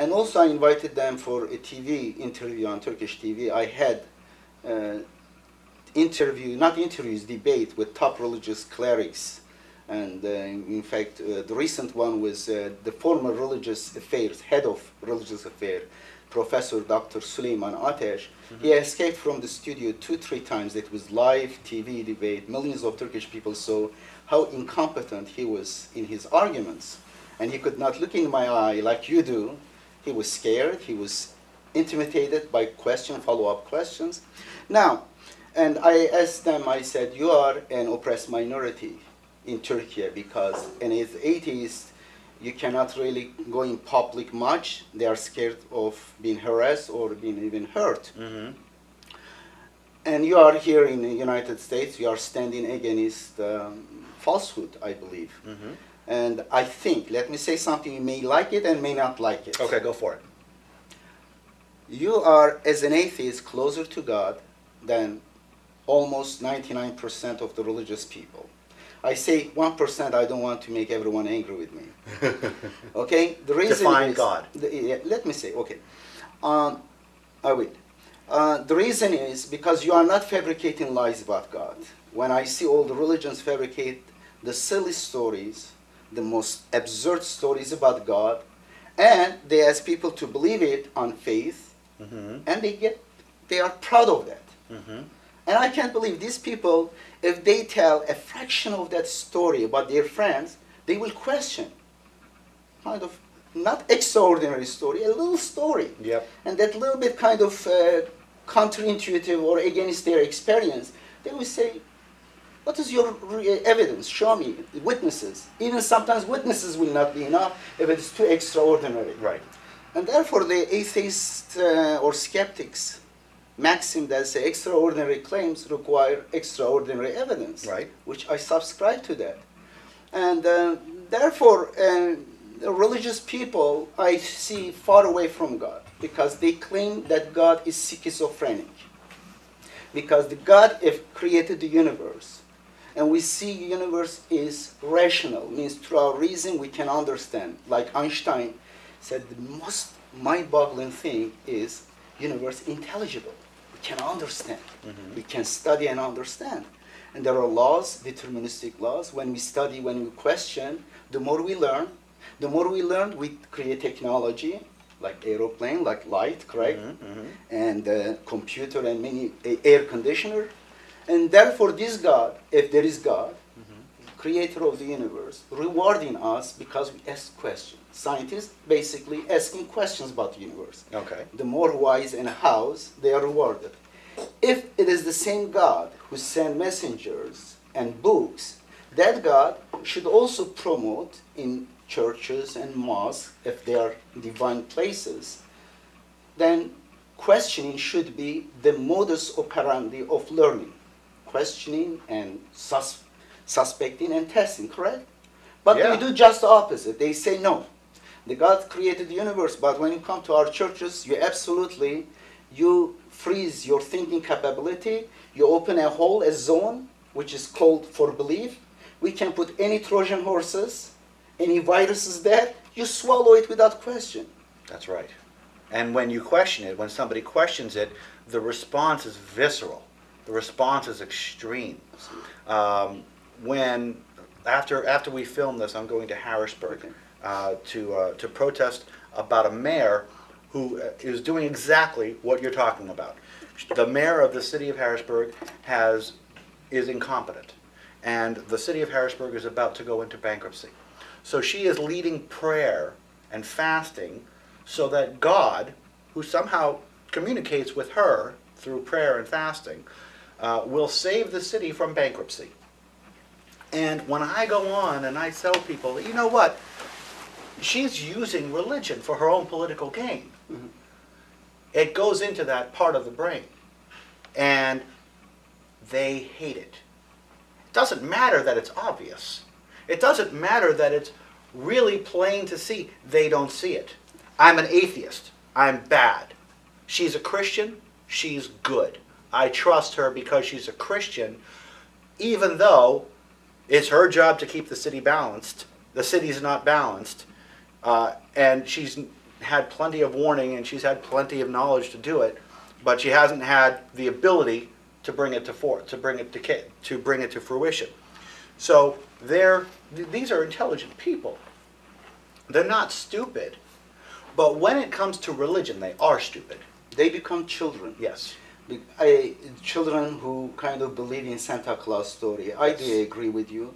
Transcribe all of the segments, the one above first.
And also I invited them for a TV interview on Turkish TV. I had debate with top religious clerics. And in fact, the recent one was the former religious affairs, head of religious affairs, Professor Dr. Silverman. He escaped from the studio 2-3 times. It was live TV debate. Millions of Turkish people saw how incompetent he was in his arguments. And he could not look in my eye like you do. He was scared. He was intimidated by follow-up questions. Now, and I asked them, I said, you are an oppressed minority in Turkey because as atheists, you cannot really go in public much. They are scared of being harassed or being even hurt. And you are here in the United States, you are standing against falsehood, I believe. And I think, let me say something, you may like it and may not like it. Okay, go for it. You are, as an atheist, closer to God than almost 99% of the religious people. I say 1%, I don't want to make everyone angry with me. Okay? The reason Define is, God. Let me say, okay. I will. The reason is because you are not fabricating lies about God. When I see all the religions fabricate the silly stories, the most absurd stories about God, and they ask people to believe it on faith, and they are proud of that. And I can't believe these people, if they tell a fraction of that story about their friends, they will question. Kind of, not extraordinary story, a little story. Yep. And that little bit kind of counterintuitive or against their experience, they will say, what is your evidence? Show me, witnesses. Even sometimes witnesses will not be enough if it's too extraordinary. Right. And therefore the atheists or skeptics maxim that say extraordinary claims require extraordinary evidence, right? Which I subscribe to that. And therefore, religious people I see far away from God because they claim that God is schizophrenic. Because the God created the universe, and we see the universe is rational, means through our reason we can understand. Like Einstein said, the most mind-boggling thing is universe intelligible. We can understand. We can study and understand. And there are laws, deterministic laws. When we study, when we question, the more we learn. The more we learn, we create technology, like aeroplane, like light, correct? And computer and many air conditioner. And therefore this God, if there is God, creator of the universe, rewarding us because we ask questions. Scientists basically asking questions about the universe. Okay. The more wise and house, they are rewarded. If it is the same God who sent messengers and books, that God should also promote in churches and mosques, if they are divine places, then questioning should be the modus operandi of learning. Questioning and suspecting and testing, correct? But Yeah. they do just the opposite. They say no. The God created the universe, but when you come to our churches, you freeze your thinking capability, you open a hole, a zone, which is called for belief. We can put any Trojan horses, any viruses there, you swallow it without question. That's right. And when you question it, when somebody questions it, the response is visceral. The response is extreme. After we film this, I'm going to Harrisburg to protest about a mayor who is doing exactly what you're talking about. The mayor of the city of Harrisburg is incompetent, and the city of Harrisburg is about to go into bankruptcy. So she is leading prayer and fasting so that God, who somehow communicates with her through prayer and fasting, will save the city from bankruptcy. And when I go on and I tell people, you know what, she's using religion for her own political gain. It goes into that part of the brain. And they hate it. It doesn't matter that it's obvious. It doesn't matter that it's really plain to see. They don't see it. I'm an atheist. I'm bad. She's a Christian. She's good. I trust her because she's a Christian, even though it's her job to keep the city balanced. The city's not balanced. And had plenty of warning and she's had plenty of knowledge to do it, but she hasn't had the ability to bring it to bring it to fruition. So these are intelligent people. They're not stupid, but when it comes to religion, they are stupid. They become children. Yes. Children who kind of believe in Santa Claus story. I do agree with you.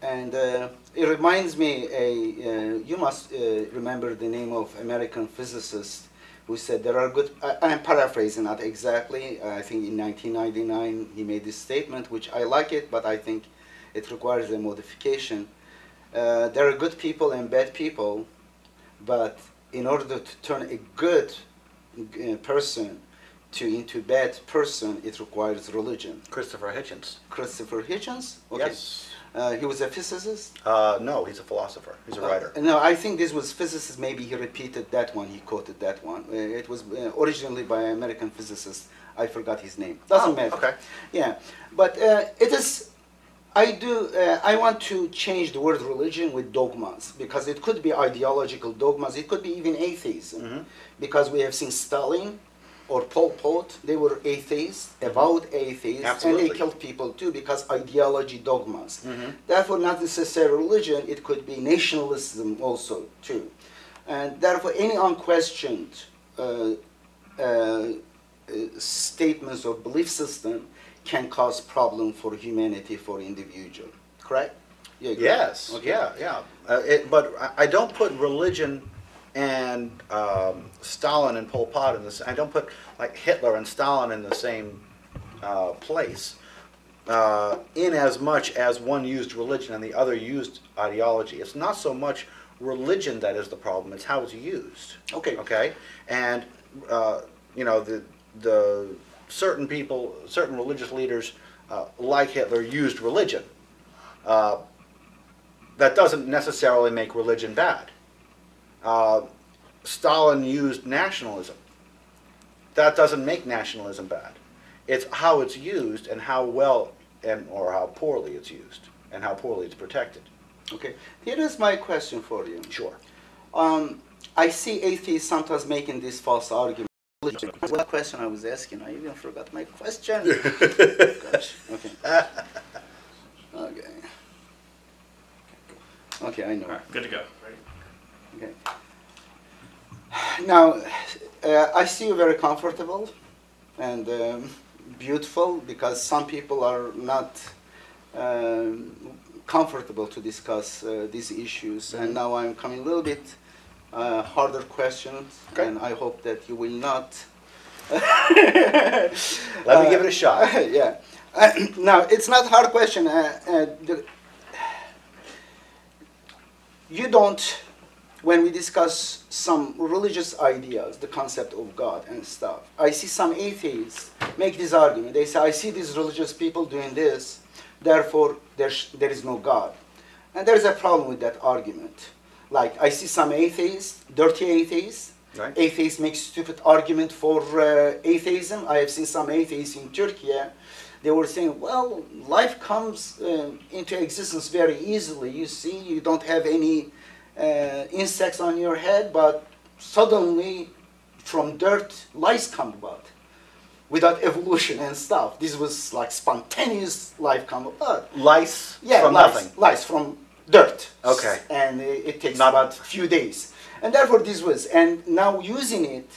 And it reminds me, you must remember the name of American physicist who said there are good, I'm paraphrasing not exactly, I think in 1999 he made this statement, which I like it, but I think it requires a modification. There are good people and bad people, but in order to turn a good person into bad person, it requires religion. Christopher Hitchens. Christopher Hitchens? Okay. Yes. He was a physicist? No, he's a philosopher. He's a writer. No, I think this was physicist. Maybe he repeated that one. He quoted that one. It was originally by an American physicist. I forgot his name. Doesn't matter. Okay. Yeah, but it is. I want to change the word religion with dogmas, because it could be ideological dogmas. It could be even atheism, because we have seen Stalin or Pol Pot. They were atheists, avowed atheists, Absolutely. and they killed people too because ideology dogmas. Therefore, not necessarily religion. It could be nationalism also too, and therefore, any unquestioned statements or belief system can cause problem for humanity, for individual. Correct? You agree? Yes. Okay. Yeah. But I don't put religion and Stalin and Pol Pot in this. I don't put like Hitler and Stalin in the same place. In as much as one used religion and the other used ideology, it's not so much religion that is the problem; it's how it's used. Okay. Okay. And the certain people, certain religious leaders, like Hitler, used religion. That doesn't necessarily make religion bad. Stalin used nationalism. That doesn't make nationalism bad. It's how it's used and how well or how poorly it's used and how poorly it's protected. Okay. Here is my question for you. Sure. I see atheists sometimes making this false argument. What question I was asking? I even forgot my question. Gosh. Okay. Okay. Okay, I know. All right, good to go. Ready? Okay. Now, I see you very comfortable and beautiful, because some people are not comfortable to discuss these issues. And now I'm coming a little bit harder questions, Okay. and I hope that you will not. Let me give it a shot. Yeah. Now, it's not hard question. You don't, when we discuss some religious ideas, the concept of God and stuff, I see some atheists make this argument. They say, I see these religious people doing this, therefore there is no God. And there's a problem with that argument. Like, I see some atheists, dirty atheists. Right. Atheists make stupid argument for atheism. I have seen some atheists in Turkey. They were saying, well, life comes into existence very easily. You see, you don't have any insects on your head, but suddenly from dirt, lice come about without evolution and stuff. This was like spontaneous life come about. Lice from lice, nothing. Lice from dirt. Okay. And it takes Not- about a few days. And therefore this was, and now using it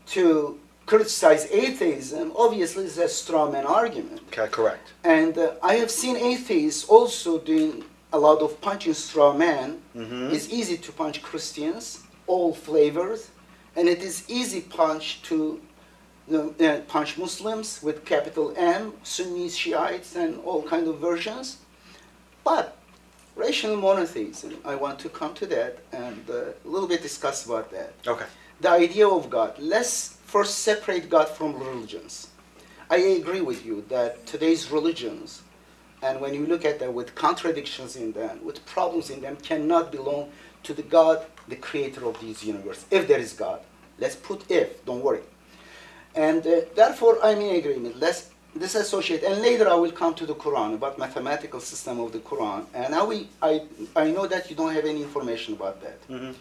to criticize atheism, obviously is a straw man argument. Okay, correct. And I have seen atheists also doing a lot of punching straw man. It's easy to punch Christians, all flavors, and it is easy punch to punch Muslims with capital M, Sunnis, Shiites, and all kind of versions. But rational monotheism, I want to come to that and a little bit discuss about that. Okay. The idea of God. Let's first separate God from religions. I agree with you that today's religions, and when you look at them with contradictions in them, with problems in them, cannot belong to the God, the creator of this universe, if there is God. Let's put if, don't worry. And therefore, I'm in agreement. Let's disassociate, and later I will come to the Quran, about mathematical system of the Quran, and I know that you don't have any information about that.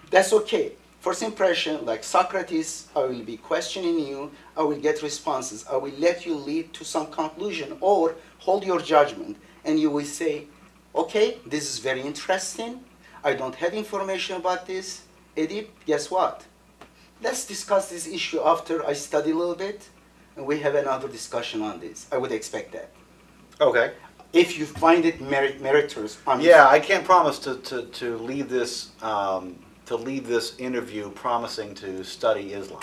That's okay. First impression, like Socrates, I will be questioning you, I will get responses, I will let you lead to some conclusion or hold your judgment, and you will say, okay, this is very interesting, I don't have information about this. Edip, guess what? Let's discuss this issue after I study a little bit, and we have another discussion on this. I would expect that. Okay. If you find it meritorious. Yeah, I can't promise to leave this interview promising to study Islam.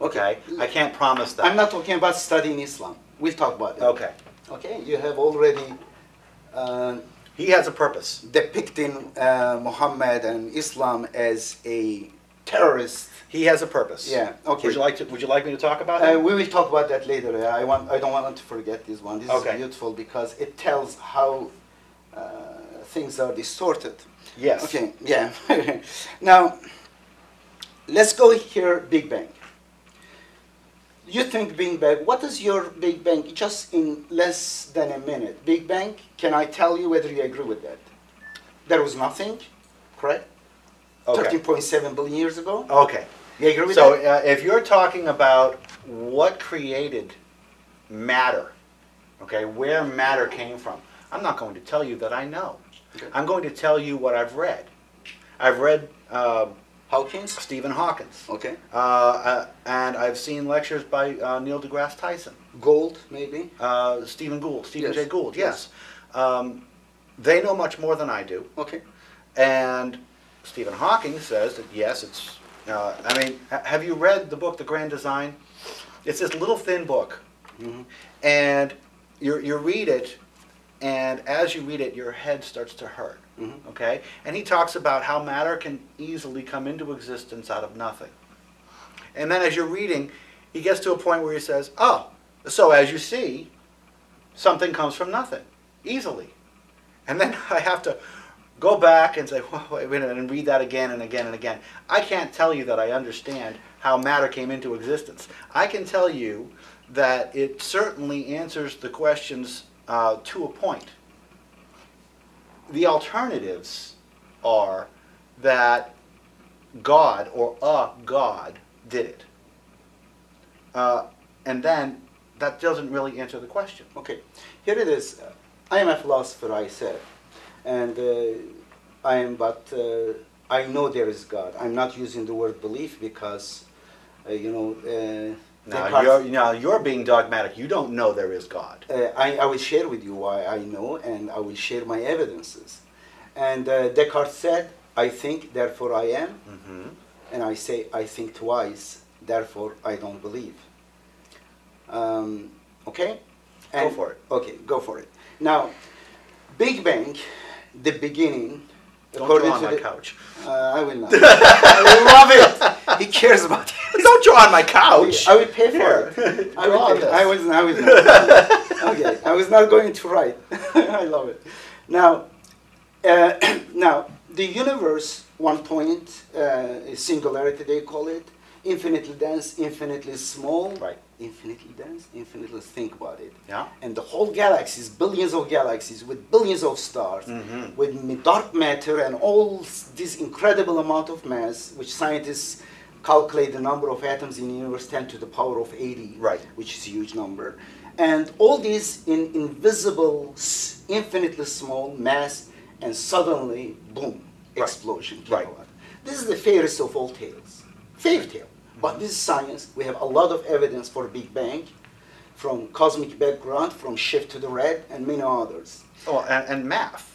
Okay, I can't promise that. I'm not talking about studying Islam. We'll talk about it. Okay. Okay, you have already he has a purpose. Depicting Muhammad and Islam as a terrorist. He has a purpose. Yeah. Okay. Would you like me to talk about it? We will talk about that later. I don't want to forget this one. This okay. is beautiful because it tells how things are distorted. Yes. Okay. Yeah. Now, let's go here. Big Bang. You think Big Bang? What is your Big Bang? Just in less than a minute. Big Bang. Can I tell you whether you agree with that? There was nothing. Correct. Okay. 13.7 billion years ago. Okay. You agree with so, that? If you're talking about what created matter, okay, where matter came from, I'm not going to tell you that I know. Okay. I'm going to tell you what I've read. I've read Hawkins? Stephen Hawkins. Okay. And I've seen lectures by Neil deGrasse Tyson. Gould, maybe? Stephen J. Yes. Gould, yes. They know much more than I do. Okay. And Stephen Hawking says that, yes, it's... I mean, have you read the book, The Grand Design? It's this little thin book. Mm-hmm. And you read it, and as you read it, your head starts to hurt. Mm-hmm. Okay? And he talks about how matter can easily come into existence out of nothing. And then as you're reading, he gets to a point where he says, oh, so as you see, something comes from nothing, easily. And then I have to go back and say, whoa, wait a minute, and read that again and again and again. I can't tell you that I understand how matter came into existence. I can tell you that it certainly answers the questions to a point. The alternatives are that God or a God did it. And then that doesn't really answer the question. Okay, here it is. I am a philosopher, I said. And I know there is God. I'm not using the word belief because, Now you're being dogmatic. You don't know there is God. I will share with you why I know, and I will share my evidences. And Descartes said, I think, therefore I am. Mm-hmm. And I say, I think twice, therefore I don't believe. Okay? Go for it. Okay, go for it. Now, Big Bang, the beginning. Don't draw on my couch. I will not. I love it. He cares about it. Don't draw on my couch. I will pay for it. I was not. Okay, I was not going to write. I love it. Now, the universe, one point, singularity they call it, infinitely dense, infinitely small. Right. Infinitely dense, infinitely think about it. Yeah. And the whole galaxies, billions of galaxies with billions of stars, mm-hmm. with dark matter and all this incredible amount of mass, which scientists calculate the number of atoms in the universe 10 to the power of 80, right. which is a huge number. And all these in invisible, infinitely small mass, and suddenly, boom, explosion. Right. This is the fairest of all tales. Fairy tale. But this is science. We have a lot of evidence for Big Bang, from cosmic background, from shift to the red, and many others. Oh, and math.